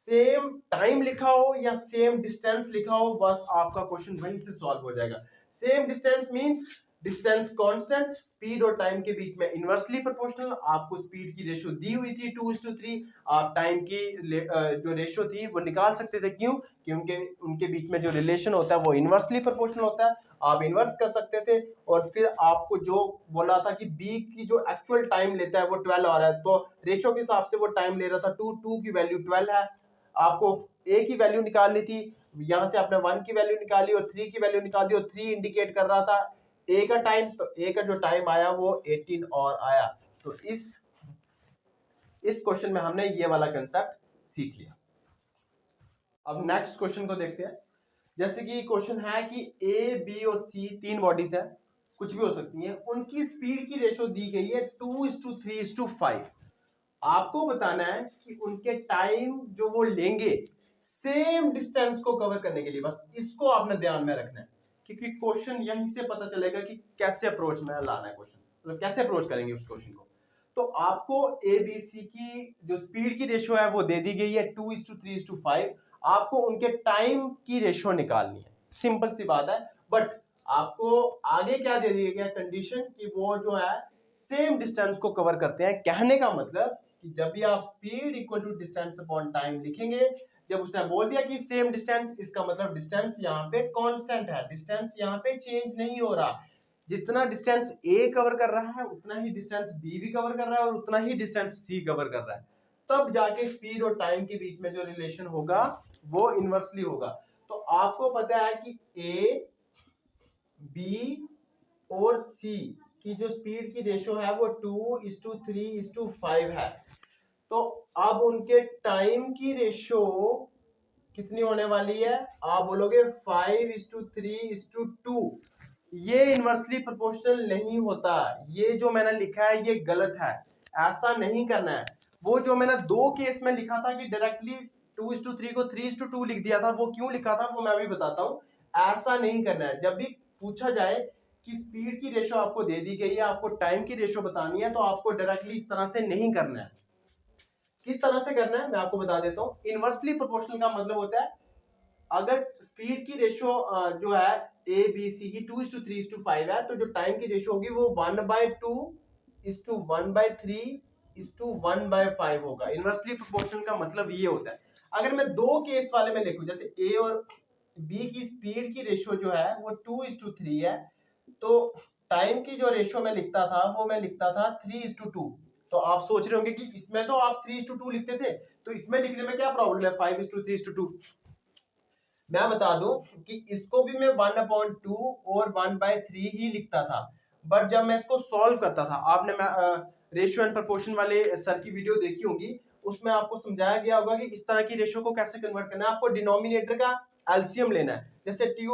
सेम टाइम लिखा हो या सेम डिस्टेंस लिखा हो, बस आपका क्वेश्चन वहीं से सॉल्व हो जाएगा। Same distance means distance constant, speed और टाइम के बीच में इनवर्सली प्रोपोर्शनल। आपको स्पीड की रेशियो दी हुई थी 2:3, आप टाइम की जो रेशियो थी वो निकाल सकते थे। क्यों? क्योंकि उनके बीच में जो रिलेशन होता है वो इनवर्सली प्रोपोर्शनल होता है, आप इन्वर्स कर सकते थे। और फिर आपको जो बोला था कि बी की जो एक्चुअल टाइम लेता है वो 12 आ रहा है, तो रेशियो के हिसाब से वो टाइम ले रहा था 2, 2 की वैल्यू 12 है। आपको ए की वैल्यू निकालनी थी, यहां से आपने 1 की वैल्यू निकाली और 3 की वैल्यू निकाली, और 3 इंडिकेट कर रहा था ए का टाइम, तो ए का जो टाइम आया वो 18 और आया। तो इस क्वेश्चन में हमने ये वाला कंसेप्ट सीख लिया। अब नेक्स्ट क्वेश्चन को देखते हैं। जैसे कि क्वेश्चन है कि ए, बी और सी तीन बॉडीज है, कुछ भी हो सकती है, उनकी स्पीड की रेशो दी गई है 2:3:5। आपको बताना है कि उनके टाइम जो वो लेंगे सेम डिस्टेंस को कवर करने के लिए, बस इसको आपने ध्यान में रखना है, क्योंकि क्वेश्चन यहीं से पता चलेगा कि कैसे अप्रोच में लाना है क्वेश्चन, मतलब कैसे अप्रोच करेंगे उस क्वेश्चन को। तो आपको एबीसी की जो स्पीड की रेशो है वो दे दी गई है 2:3:5। आपको उनके टाइम की रेशो निकालनी है, सिंपल सी बात है। बट आपको आगे क्या दे दिया गया कंडीशन कि वो जो है सेम डिस्टेंस को कवर करते हैं। कहने का मतलब कि जब भी आप speed equal to distance upon time लिखेंगे, जब उसने बोल दिया कि सेम डिस्टेंस, इसका मतलब डिस्टेंस यहाँ पे कांस्टेंट है, डिस्टेंस यहाँ पे चेंज नहीं हो रहा। जितना डिस्टेंस ए कवर कर रहा है उतना ही डिस्टेंस बी भी कवर कर रहा है और उतना ही डिस्टेंस सी कवर कर रहा है, तब जाके स्पीड और टाइम के बीच में जो रिलेशन होगा वो इनवर्सली होगा। तो आपको पता है कि ए, बी और सी की जो स्पीड की रेशो है वो 2:3:5 है। तो अब उनके टाइम की रेशो कितनी होने वाली है? आप बोलोगे 5:3:2। ये इनवर्सली प्रोपोर्शनल नहीं होता, ये जो मैंने लिखा है ये गलत है, ऐसा नहीं करना है। वो जो मैंने दो केस में लिखा था कि डायरेक्टली 2:3 को 3:2 लिख दिया था, वो क्यों लिखा था वो मैं भी बताता हूँ। ऐसा नहीं करना है। जब भी पूछा जाए कि स्पीड की रेशो आपको दे दी गई है, आपको टाइम की रेशो बतानी है, तो आपको डायरेक्टली इस तरह से नहीं करना है। किस तरह से करना है मैं आपको बता देता हूं। इनवर्सली प्रोपोर्शनल का मतलब होता है अगर स्पीड की रेशो जो है ए बी सी की 2:3:5 है, तो जो टाइम की रेशो होगी वो 1/2:1/3:1/5 होगा। इनवर्सली प्रोपोर्शनल का मतलब ये होता है। अगर मैं दो केस वाले में लिखूं, जैसे ए और बी की स्पीड की रेशो जो है वो 2:3 है, तो टाइम की जो रेशो मैं लिखता था वो मैं लिखता था 3:2। तो आप सोच रहे होंगे कि इसमें तो आप 3:2 लिखते थे, तो इसमें लिखने में क्या प्रॉब्लम है 5:3:2। मैं बता दूं कि इसको भी मैं 1/2 और 1/3 ही लिखता था, बट जब मैं इसको सॉल्व करता था, आपने रेशियो एंड प्रोपोर्शन वाले सर की वीडियो देखी होगी, उसमें आपको समझाया गया होगा कि इस तरह की रेशियो को कैसे कन्वर्ट करना है। आपको डिनोमिनेटर का एलसीएम लेना है, जैसे 2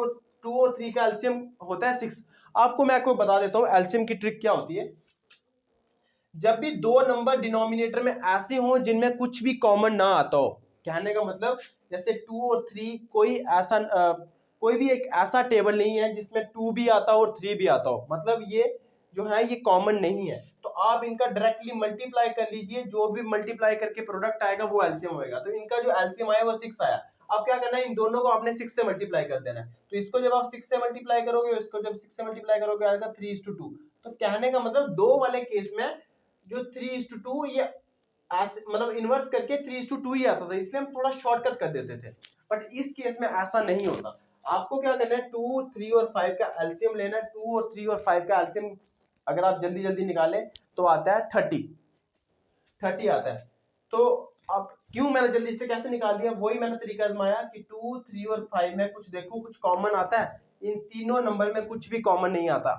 और 3 का एलसीएम होता है 6। आपको बता देता हूँ एलसीएम की ट्रिक क्या होती है। जब भी दो नंबर डिनोमिनेटर में ऐसे हो जिनमें कुछ भी कॉमन ना आता हो, कहने का मतलब जैसे 2 और 3 कोई भी एक ऐसा टेबल नहीं है जिसमें 2 भी आता हो और 3 भी आता हो, मतलब ये जो है ये कॉमन नहीं है, तो आप इनका डायरेक्टली मल्टीप्लाई कर लीजिए, जो भी मल्टीप्लाई करके प्रोडक्ट आएगा वो एलसीएम होएगा। तो इनका जो एलसीएम आया वो 6 आया। अब क्या करना है, इन दोनों को आपने 6 से मल्टीप्लाई कर देना है। तो इसको जब आप 6 से मल्टीप्लाई करोगे, इसको जब 6 से मल्टीप्लाई करोगे आएगा 3:2। तो कहने का मतलब दो वाले केस में जो 3:2 ये मतलब इन्वर्स करके 3:2 ही आता था, इसलिए हम थोड़ा शॉर्टकट कर देते थे। बट इस केस में ऐसा नहीं होता। आपको क्या करना है, 2, 3 और 5 का एलसीएम लेना है। 2 और 3 और 5 का एलसीएम अगर आप जल्दी जल्दी निकालें तो आता है 30 आता है। तो अब क्यों मैंने जल्दी से कैसे निकाल दिया, वही मैंने तरीका आजमाया कि 2, 3 और 5 में कुछ देखो कुछ कॉमन आता है, इन तीनों नंबर में कुछ भी कॉमन नहीं आता।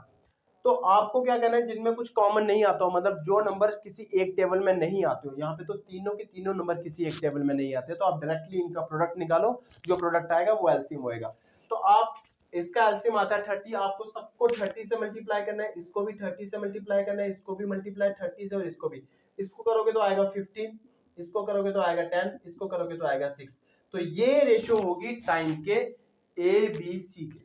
तो आपको क्या करना है, जिनमें कुछ कॉमन नहीं आता हो, मतलब जो नंबर किसी एक टेबल में नहीं आते हो, यहाँ पे तो तीनों के तीनों नंबर किसी एक टेबल में नहीं आते, तो आप डायरेक्टली इनका प्रोडक्ट निकालो, जो प्रोडक्ट आएगा वो एलसीएम होएगा। तो आप इसका एलसीएम आता है 30, आपको सबको 30 से मल्टीप्लाई करना है, इसको भी 30 से मल्टीप्लाई करना है, इसको भी मल्टीप्लाई 30 से, और इसको भी। इसको करोगे तो आएगा 15, इसको करोगे तो आएगा 10, इसको करोगे तो आएगा 6। तो ये रेशियो होगी टाइम के ए बी सी के।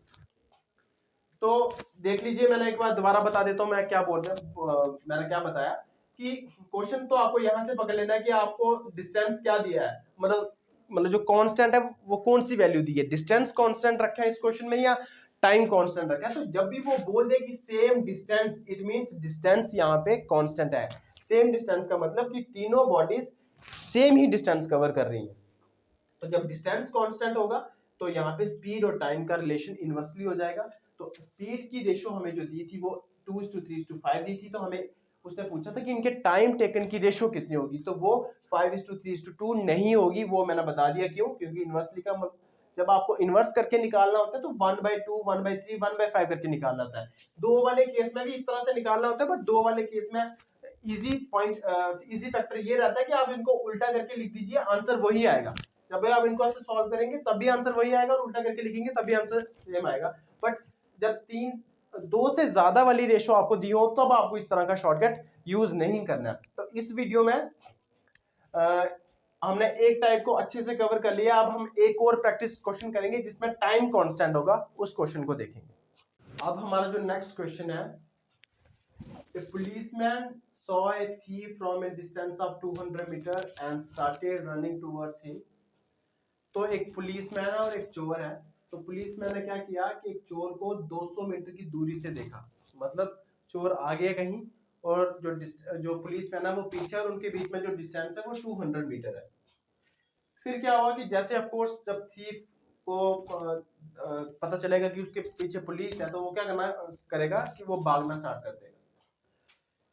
तो देख लीजिए, मैंने एक बार दोबारा बता देता हूं मैं क्या बोल रहा हूं। मैंने क्या बताया कि क्वेश्चन तो आपको यहां से पकड़ लेना है कि आपको डिस्टेंस क्या दिया है, मतलब जो कांस्टेंट है वो कौन सी वैल्यू दी है, डिस्टेंस कांस्टेंट रखा है इस क्वेश्चन में या टाइम कांस्टेंट रखा है। तो जब भी वो बोल दे कि same distance, it means distance यहाँ पे कांस्टेंट है। सेम डिस्टेंस का मतलब कि तीनों बॉडीज सेम ही डिस्टेंस कवर कर रही है। तो जब डिस्टेंस कांस्टेंट होगा तो यहाँ पे स्पीड और टाइम का रिलेशन इनवर्सली हो जाएगा। तो स्पीड की रेशो हमें जो दी थी वो 2:3:5 दी थी, तो हमें उसने पूछा था कि इनके टाइम टेकन की रेशो कितनी होगी, तो वो 5:3:2 नहीं होगी। वो मैंने बता दिया क्यों, क्योंकि इनवर्सली का जब आपको इन्वर्स करके निकालना होता है तो 1/2, 1/3, 1/5 करके निकालना होता है। दो वाले केस में भी इस तरह से निकालना होता है, बट दो वाले केस में इजी फैक्टर ये रहता है कि आप इनको उल्टा करके लिख दीजिए, आंसर वही आएगा। जब आप इनको ऐसे सॉल्व करेंगे तब भी आंसर वही आएगा, और उल्टा करके लिखेंगे तब भी आंसर सेम आएगा। बट जब तीन दो से ज्यादा वाली रेशो आपको दी हो तब आपको इस तरह का शॉर्टकट यूज नहीं करना। तो इस वीडियो में हमने एक टाइप को अच्छे से कवर कर लिया। अब हम एक और प्रैक्टिस क्वेश्चन करेंगे जिसमें टाइम कांस्टेंट होगा, उस क्वेश्चन को देखेंगे। अब हमारा जो नेक्स्ट क्वेश्चन है, a policeman saw a thief from a distance of 200 meter and started running towards him। तो एक पुलिसमैन है और एक चोर है। तो पुलिसमैन ने क्या किया कि एक चोर को 200 मीटर की दूरी से देखा, मतलब चोर आगे कहीं और जो पुलिसमैन है वो पीछे, और उनके बीच में जो डिस्टेंस है वो 200 मीटर है। फिर क्या हुआ कि जैसे ऑफ कोर्स जब थीफ को पता चलेगा कि उसके पीछे पुलिस है, तो वो क्या करना करेगा कि वो भागना स्टार्ट कर देगा।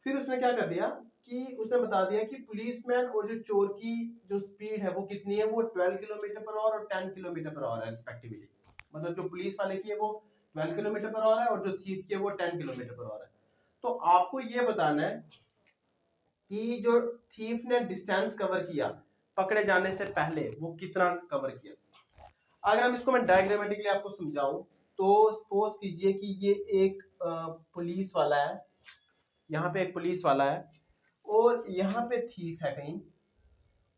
फिर उसने क्या कर दिया कि उसने बता दिया कि पुलिसमैन और जो चोर की जो स्पीड है वो कितनी है, वो 12 किलोमीटर पर आवर और 10 किलोमीटर पर आवर है रिस्पेक्टिवली। मतलब जो पुलिस वाले की है वो 12 किलोमीटर पर आवर है और जो थीफ की है वो 10 किलोमीटर पर आवर है। तो आपको ये बताना है कि जो थीफ ने डिस्टेंस कवर किया पकड़े जाने से पहले वो कितना कवर किया। अगर हम इसको मैं डायग्रामेटिकली आपको समझाऊं तो सपोज कीजिए कि ये एक पुलिस वाला है, यहाँ पे एक पुलिस वाला है और यहाँ पे थीफ है कहीं,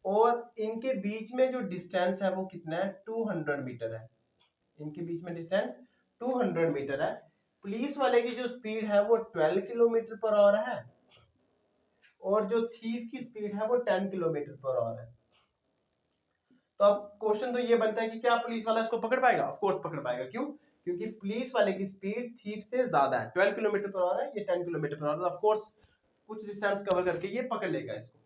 और इनके बीच में जो डिस्टेंस है वो कितना है, 200 मीटर है। इनके बीच में डिस्टेंस 200 मीटर है। पुलिस वाले की जो स्पीड है वो 12 किलोमीटर पर आवर है और जो थीफ की स्पीड है वो 10 किलोमीटर पर आवर है। तो अब क्वेश्चन तो ये बनता है कि क्या पुलिस वाला इसको पकड़ पाएगा? ऑफ कोर्स पकड़ पाएगा। क्यों? क्योंकि पुलिस वाले की स्पीड थीफ से ज्यादा है, 12 किलोमीटर पर आवर है, ये 10 किलोमीटर पर आवर है। ऑफ कोर्स कुछ डिस्टेंस कवर करके ये पकड़ लेगा इसको।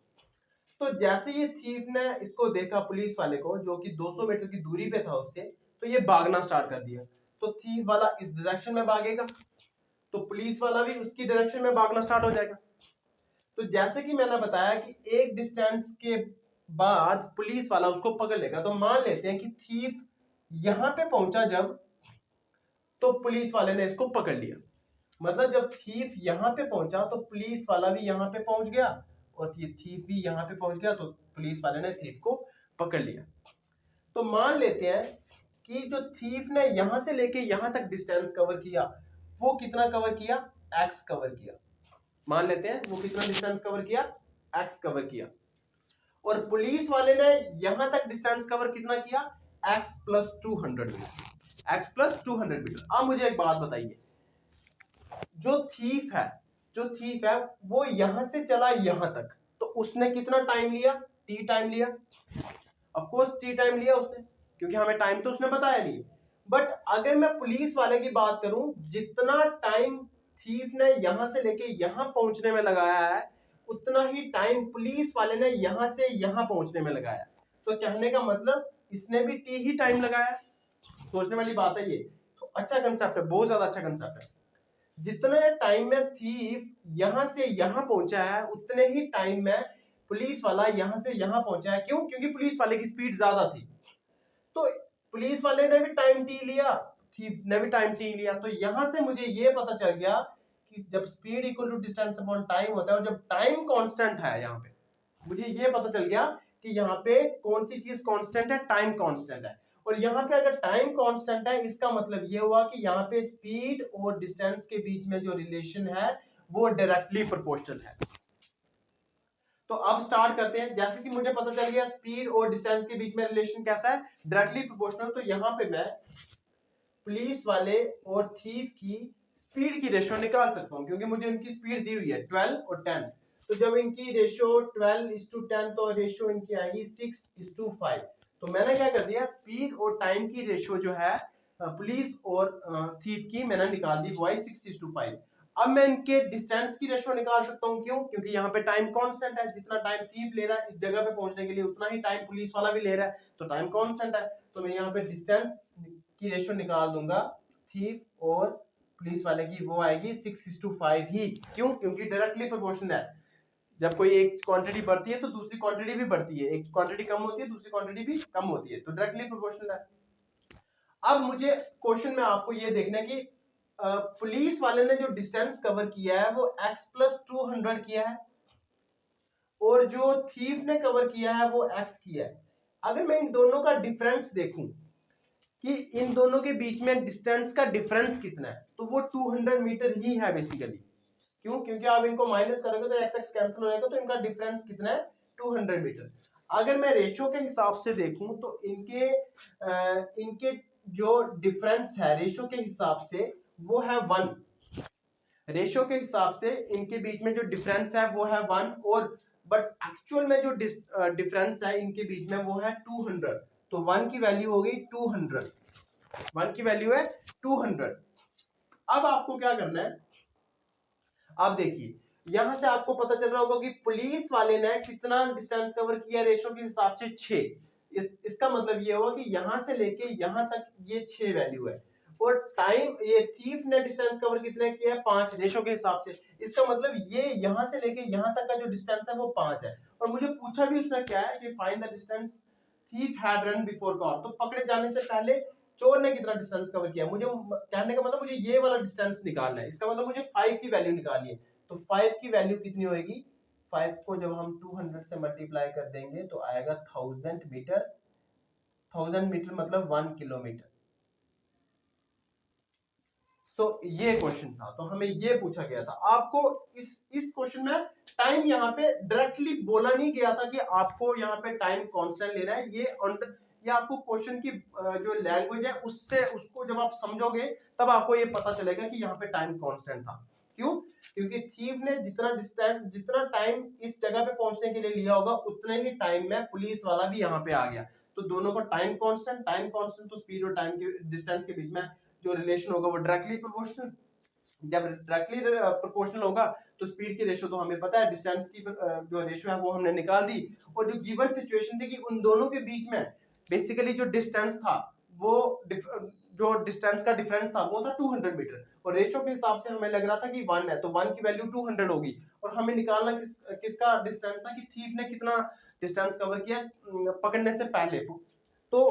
तो जैसे ये थीफ ने इसको देखा पुलिस वाले को, जो कि 200 मीटर की दूरी पे था उससे, तो ये भागना स्टार्ट कर दिया। तो थीफ वाला इस डायरेक्शन में भागेगा तो पुलिस वाला भी उसकी डायरेक्शन में भागना स्टार्ट हो जाएगा। तो जैसे कि मैंने बताया कि एक डिस्टेंस के बाद पुलिस वाला उसको पकड़ लेगा। तो मान लेते हैं कि थीफ यहां पे पहुंचा जब, तो पुलिस वाले ने इसको पकड़ लिया। मतलब जब थीफ यहां पे पहुंचा तो पुलिस वाला भी यहां पे पहुंच गया और ये थीफ भी यहां पे पहुंच गया, तो पुलिस वाले ने थीफ को पकड़ लिया। तो मान लेते हैं कि जो थीफ ने यहां से लेके यहां तक डिस्टेंस कवर किया वो कितना कवर किया, एक्स कवर किया। मान लेते हैं वो कितना डिस्टेंस कवर किया, एक्स कवर किया। और पुलिस वाले ने यहां तक डिस्टेंस कवर कितना किया, x plus 200 metre, x plus 200 metre. अब मुझे एक बात बताइए, जो थीफ है वो यहां से चला यहां तक, तो उसने कितना टाइम लिया, टी टाइम लिया। ऑफ कोर्स टी टाइम लिया उसने, क्योंकि हमें टाइम तो उसने बताया नहीं। बट अगर मैं पुलिस वाले की बात करूं, जितना टाइम थीफ ने यहां से लेके यहां पहुंचने में लगाया है उतना ही टाइम पुलिस वाले ने यहां से यहां पहुंचने में लगाया। तो कहने का मतलब इसने भी टी ही टाइम लगाया। सोचने वाली बात है ये। तो अच्छा कंसेप्ट है, बहुत ज्यादा अच्छा कंसेप्ट है। जितने टाइम में थीफ यहां से यहां पहुंचा है उतने ही टाइम में पुलिस वाला यहां से यहां पहुंचा है। क्यों? क्योंकि पुलिस वाले की स्पीड ज्यादा थी। तो पुलिस वाले ने भी टाइम टी लिया, थीफ ने भी टाइम टी लिया। तो यहां से मुझे ये पता चल गया कि जब speed equal to distance upon time होता है और जब टाइम कांस्टेंट है, यहां पे मुझे ये पता चल गया कि यहाँ पे कौन सी चीज कांस्टेंट है, टाइम कांस्टेंट है। और यहाँ पे अगर टाइम कांस्टेंट है इसका मतलब ये हुआ कि यहाँ पे स्पीड और डिस्टेंस के बीच में जो रिलेशन है वो डायरेक्टली प्रोपोर्शनल है। तो अब स्टार्ट करते हैं। जैसे कि मुझे पता चल गया स्पीड और डिस्टेंस के बीच में रिलेशन कैसा है, डायरेक्टली प्रोपोर्शनल। तो यहाँ पे मैं पुलिस वाले और थीफ की स्पीड की रेशियो निकाल सकता हूँ, क्योंकि मुझे इनकी स्पीड दी हुई है 12 और 10। तो जब इनकी रेशियो 12:10 तो रेशियो इनकी आएगी 6:5। तो मैंने क्या कर दिया, स्पीड और टाइम की रेशियो जो है पुलिस और थीफ की मैंने निकाल दी, वो आई 6:5। अब मैं इनके डिस्टेंस की रेशियो निकाल सकता हूँ। क्यों? क्योंकि यहाँ पे टाइम कांस्टेंट है, जितना टाइम थीफ ले रहा है इस जगह पे पहुंचने के लिए उतना ही टाइम पुलिस वाला भी ले रहा है, तो टाइम कांस्टेंट है। तो मैं यहाँ पे डिस्टेंस की रेशियो निकाल दूंगा थीफ और पुलिस वाले की, वो आएगी 6:5 ही। क्यों? क्योंकि डायरेक्टली प्रोपोर्शनल है। जब कोई एक क्वांटिटी बढ़ती है तो दूसरी क्वांटिटी भी बढ़ती है, एक क्वांटिटी कम होती है दूसरी क्वांटिटी भी कम होती है, तो डायरेक्टली प्रोपोर्शनल है। अब मुझे क्वेश्चन में आपको ये देखना है कि पुलिस वाले ने जो डिस्टेंस कवर किया है वो x प्लस 200 किया है और जो थीफ ने कवर किया है वो x किया है। अगर मैं इन दोनों का डिफरेंस देखूं कि इन दोनों के बीच में डिस्टेंस का डिफरेंस कितना है, तो वो 200 मीटर ही है बेसिकली। क्यों? क्योंकि आप इनको माइनस करोगे तो एक्स एक्स कैंसिल हो जाएगा, तो इनका डिफरेंस कितना है 200 मीटर। अगर मैं रेशियो के हिसाब से देखूं तो इनके जो डिफरेंस है रेशियो के हिसाब से वो है 1। रेशियो के हिसाब से इनके बीच में जो डिफरेंस है वो है 1, और बट एक्चुअल में जो डिफरेंस है इनके बीच में वो है 200। तो 1 की वैल्यू हो गई 200, 1 की वैल्यू है 200। अब आपको क्या करना है, आप देखिए यहां से आपको पता चल रहा होगा कि पुलिस वाले ने कितना डिस्टेंस कवर किया रेशियो के हिसाब से 6। इसका मतलब ये हुआ कि यहां से लेके यहां तक ये 6 वैल्यू है, और टाइम ये थीफ ने डिस्टेंस कवर कितने किया है 5 रेशियो के हिसाब से। इसका मतलब ये यहां से लेके यहां तक का जो डिस्टेंस है वो 5 है। और मुझे पूछा भी उसने क्या है कि find the distance thief had run before caught, तो पकड़े जाने से पहले चोर ने कितना डिस्टेंस कवर किया। मुझे कहने का मतलब मुझे ये वाला डिस्टेंस निकालना है, इसका मतलब मुझे 5 की वैल्यू निकालनी है। तो 5 की वैल्यू कितनी होगी, 5 को जब हम 200 से मल्टीप्लाई कर देंगे तो आएगा 1000 मीटर। 1000 मीटर मतलब 1 किलोमीटर। तो ये क्वेश्चन था, तो हमें ये पूछा गया था। आपको इस क्वेश्चन में टाइम यहाँ पे डायरेक्टली बोला नहीं गया था कि आपको यहाँ पे टाइम कांस्टेंट लेना है। ये आपको क्वेश्चन की जो लैंग्वेज है उससे उसको जब आप समझोगे तब आपको ये पता चलेगा कि यहाँ पे टाइम कांस्टेंट था। क्यों? क्योंकि थीफ ने जितना टाइम इस जगह पे पहुंचने के लिए लिया होगा उतने ही टाइम में पुलिस वाला भी यहाँ पे आ गया। तो दोनों का टाइम कांस्टेंट तो स्पीड और टाइम के डिस्टेंस के बीच में जो रिलेशन होगा वो डायरेक्टली प्रोपोर्शनल। जब डायरेक्टली प्रोपोर्शनल होगा तो स्पीड की रेशियो तो हमें पता है, डिस्टेंस की जो रेशियो है वो हमने निकाल दी। और जो गिवन सिचुएशन थी कि उन दोनों के बीच में बेसिकली जो डिस्टेंस था वो जो डिस्टेंस का डिफरेंस था वो था 200 मीटर, और रेशियो के हिसाब से हमें लग रहा था कि 1 है, तो 1 की वैल्यू 200 होगी। और हमें निकालना किसका डिस्टेंस था कि थीफ ने कितना डिस्टेंस कवर किया पकड़ने से पहले। तो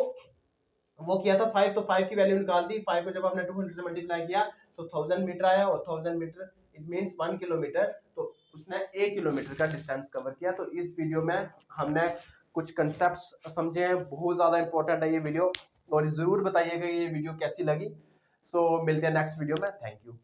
वो किया था 5, तो 5 की वैल्यू निकाल दी। 5 को जब हमने 200 से मल्टीप्लाई किया तो 1000 मीटर आया, और 1000 मीटर इट मींस 1 किलोमीटर, तो उसने 1 किलोमीटर का डिस्टेंस कवर किया। तो इस वीडियो में हमने कुछ कंसेप्ट्स समझे हैं, बहुत ज्यादा इंपॉर्टेंट है ये वीडियो, और जरूर बताइएगा ये वीडियो कैसी लगी। सो मिलते हैं नेक्स्ट वीडियो में। Thank you.